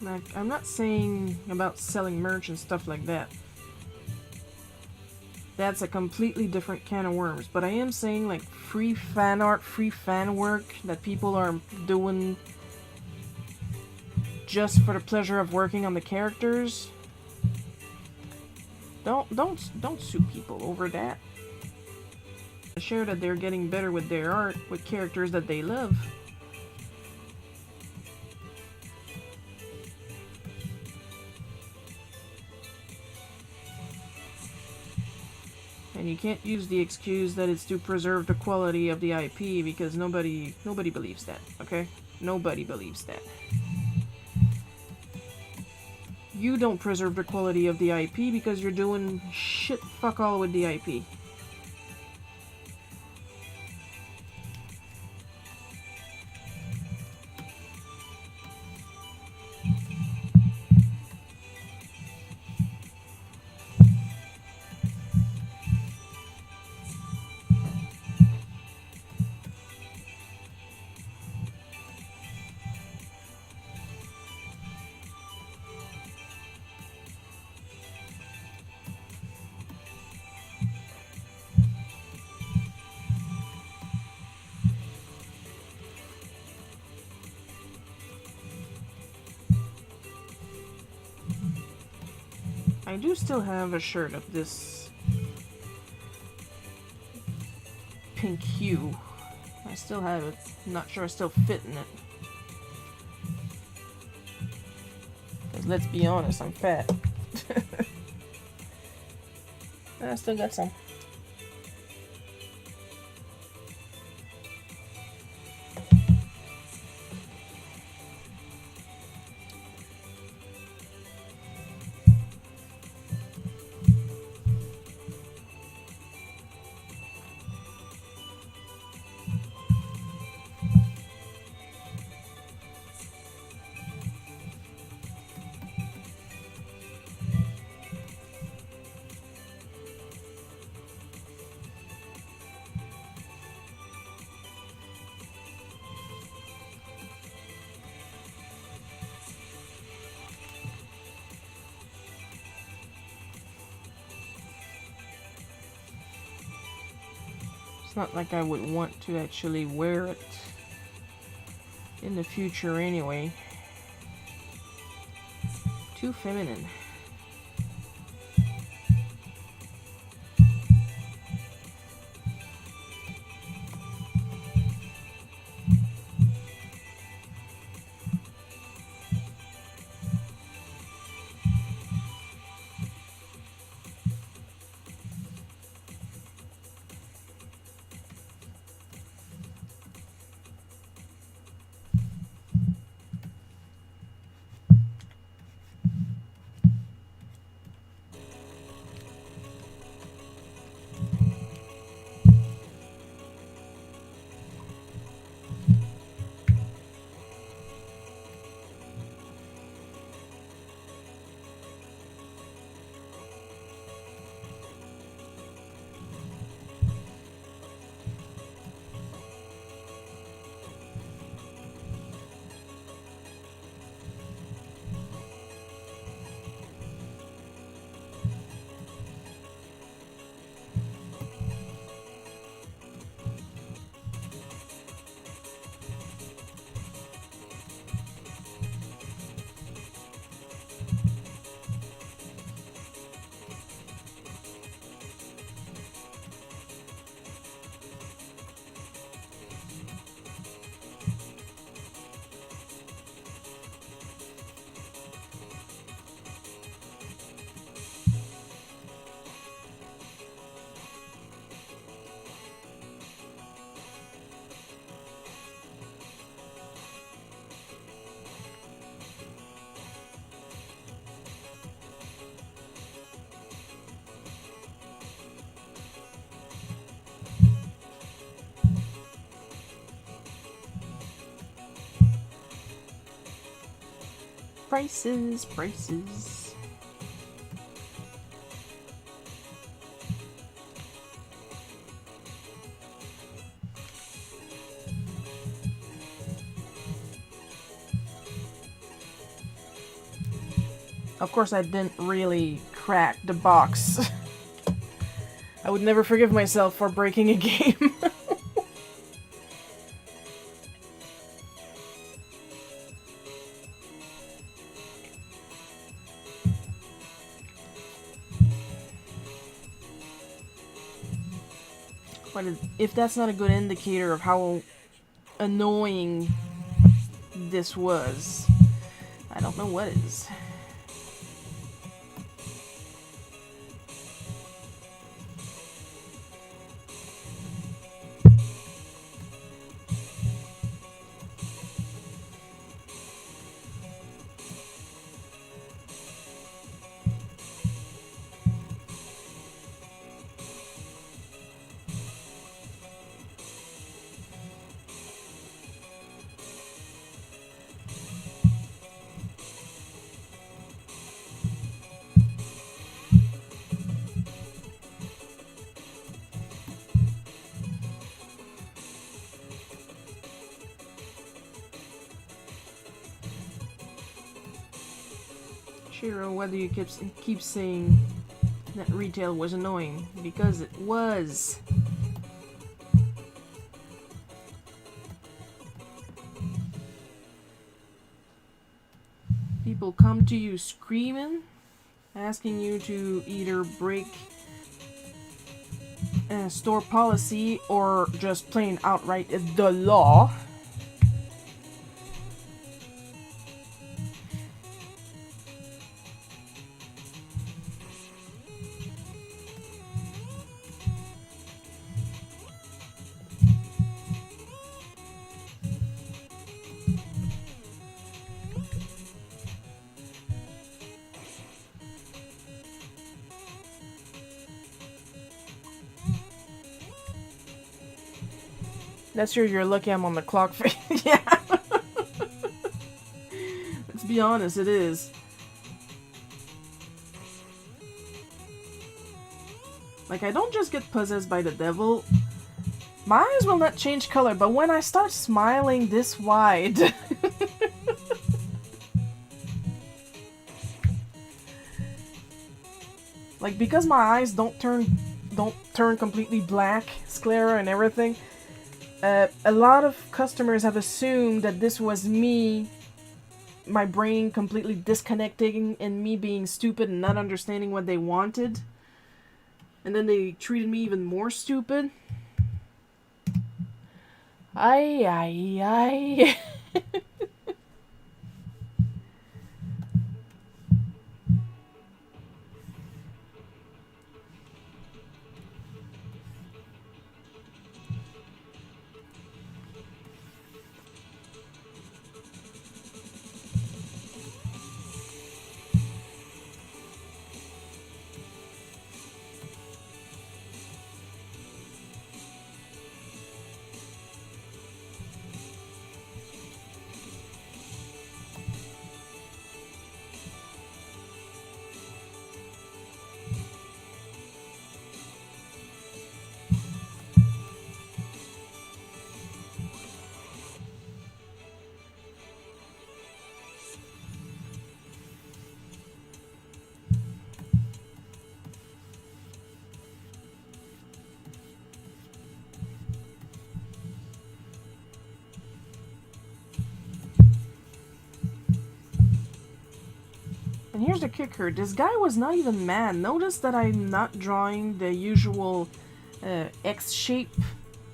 Like, I'm not saying about selling merch and stuff like that. That's a completely different can of worms. But I am saying, like, free fan art, free fan work that people are doing just for the pleasure of working on the characters. Don't sue people over that. Share that they're getting better with their art, with characters that they love. And you can't use the excuse that it's to preserve the quality of the IP, because nobody believes that, okay? Nobody believes that. You don't preserve the quality of the IP because you're doing shit fuck all with the IP. I do still have a shirt of this pink hue. I still have it. Not sure I still fit in it. Because let's be honest, I'm fat. I still got some. It's not like I would want to actually wear it in the future anyway. Too feminine. Prices, prices. Of course, I didn't really crack the box. I would never forgive myself for breaking a game. But if that's not a good indicator of how annoying this was, I don't know what is. Shiro, why do you keep saying that retail was annoying? Because it was. People come to you screaming, asking you to either break store policy or just plain outright the law. That's you're lucky I'm on the clock face. Yeah. Let's be honest, it is. Like, I don't just get possessed by the devil. My eyes will not change color, but when I start smiling this wide... like, because my eyes don't turn don't turn completely black, sclera and everything. A lot of customers have assumed that this was me, my brain completely disconnecting and me being stupid and not understanding what they wanted. And then they treated me even more stupid. Ay, ay, ay. And here's the kicker. This guy was not even mad. Notice that I'm not drawing the usual X-shape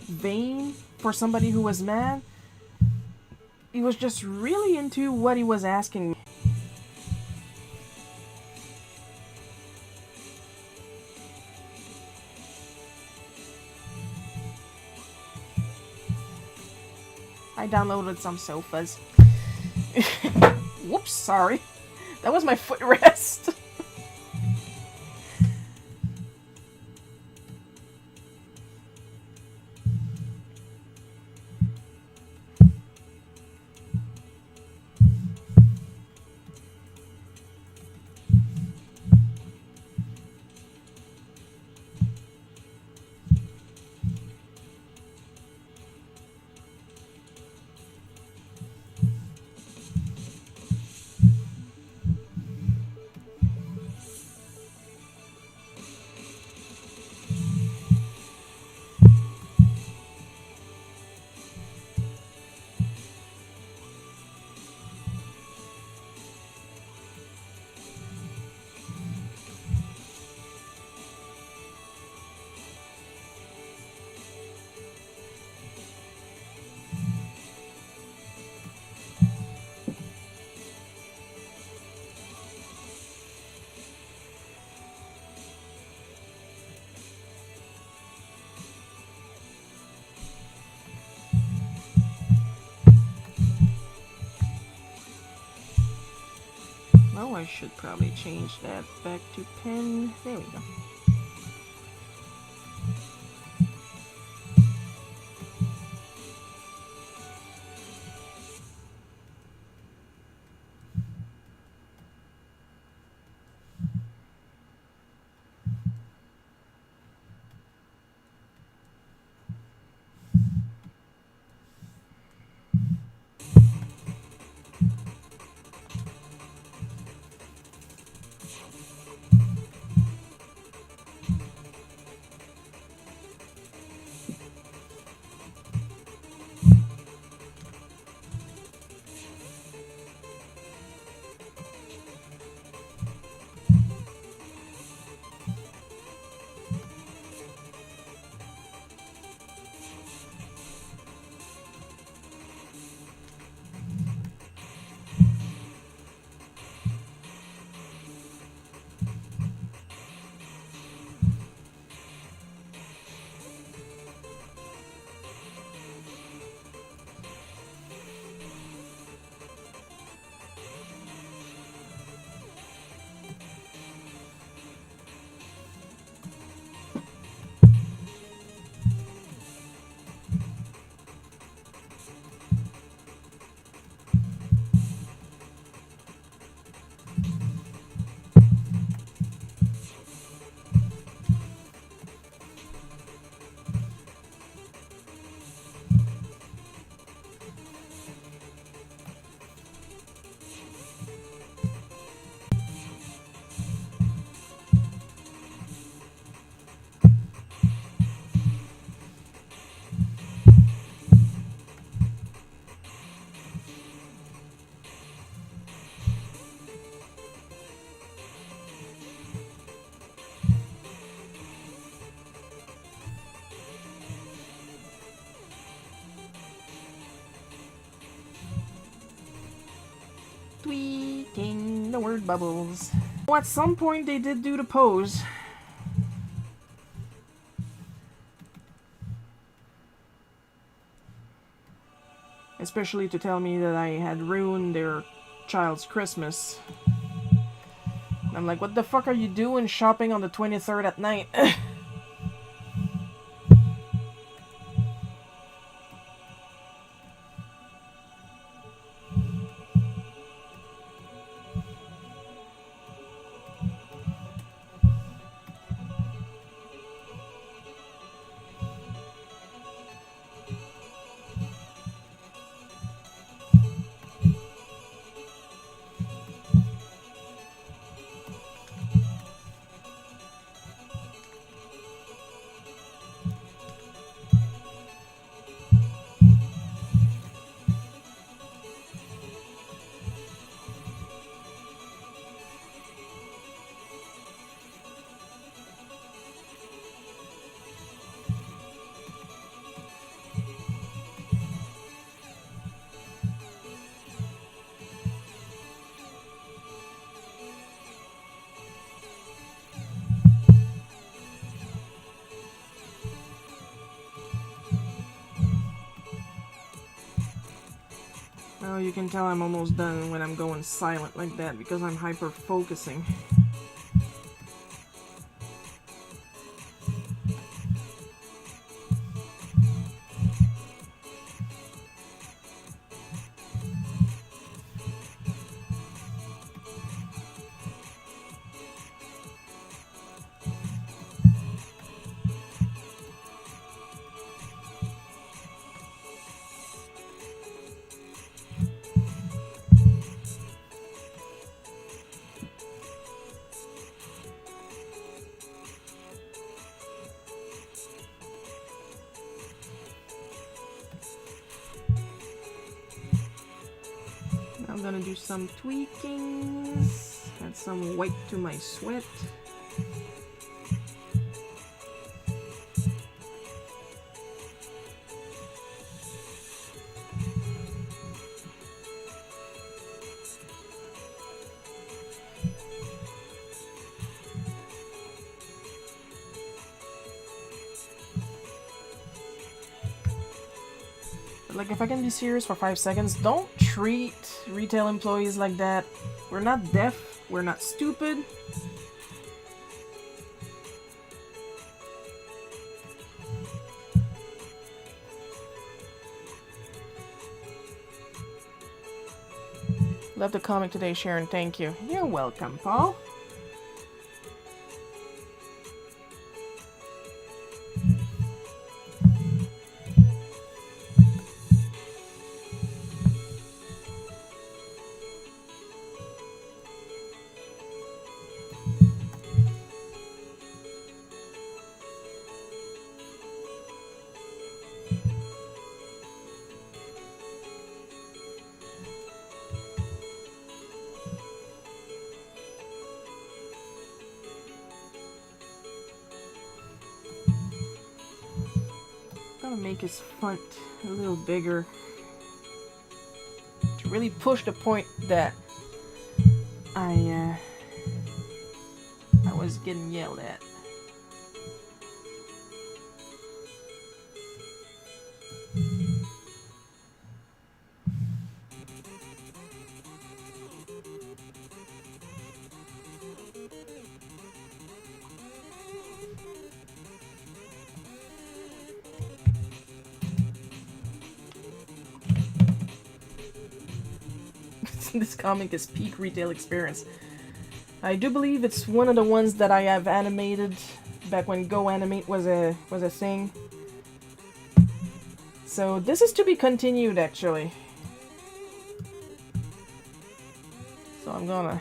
vein for somebody who was mad. He was just really into what he was asking me. I downloaded some sofas. Whoops, sorry. That was my footrest. Oh, I should probably change that back to pen. There we go. tweaking the word bubbles. Well, at some point they did do the pose. Especially to tell me that I had ruined their child's Christmas. And I'm like, what the fuck are you doing shopping on the 23rd at night? Oh, you can tell I'm almost done when I'm going silent like that because I'm hyper-focusing. I'm gonna do some tweakings, add some white to my sweat. Like, if I can be serious for 5 seconds, don't treat retail employees like that. We're not deaf, we're not stupid. Love the comic today, Sharon, thank you. You're welcome, Paul. Make his font a little bigger to really push the point that I was getting yelled at. This comic is peak retail experience. I do believe it's one of the ones that I have animated back when Go Animate was a thing. So this is to be continued, actually. So I'm gonna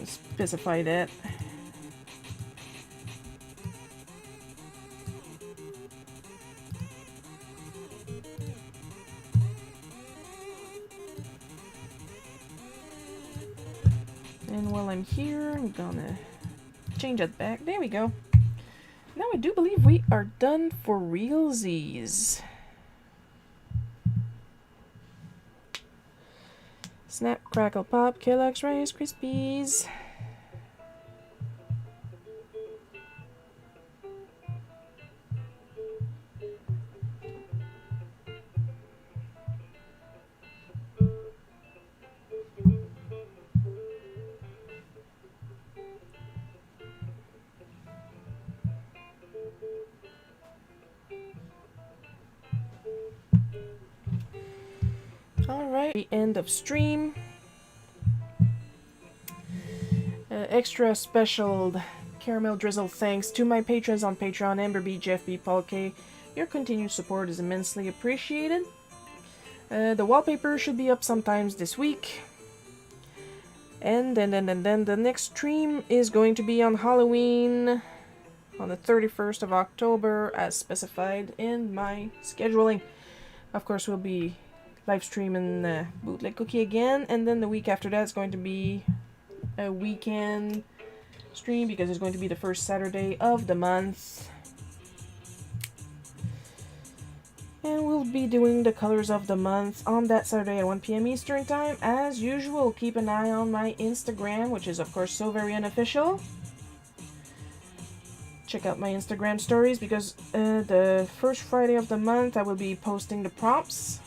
specify that. And while I'm here, I'm gonna change it back. There we go. Now I do believe we are done for realsies. Snap, crackle, pop, Kellogg's Rice Krispies. Alright, the end of stream. Extra special caramel drizzle thanks to my patrons on Patreon, Amber B, Jeff B, Paul K. Your continued support is immensely appreciated. The wallpaper should be up sometimes this week. And then the next stream is going to be on Halloween on the 31st of October as specified in my scheduling. Of course, we'll be live streaming Bootleg Cookie again, and then the week after that is going to be a weekend stream because it's going to be the first Saturday of the month. And we'll be doing the colors of the month on that Saturday at 1 p.m. Eastern Time. As usual, keep an eye on my Instagram, which is of course so very unofficial. Check out my Instagram stories because the first Friday of the month I will be posting the prompts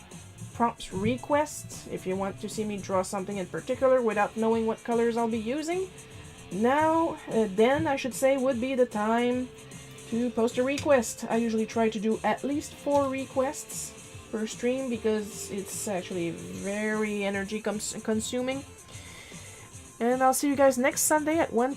requests if you want to see me draw something in particular without knowing what colors I'll be using. Now, then I should say would be the time to post a request. I usually try to do at least 4 requests per stream because it's actually very energy consuming. And I'll see you guys next Sunday at 1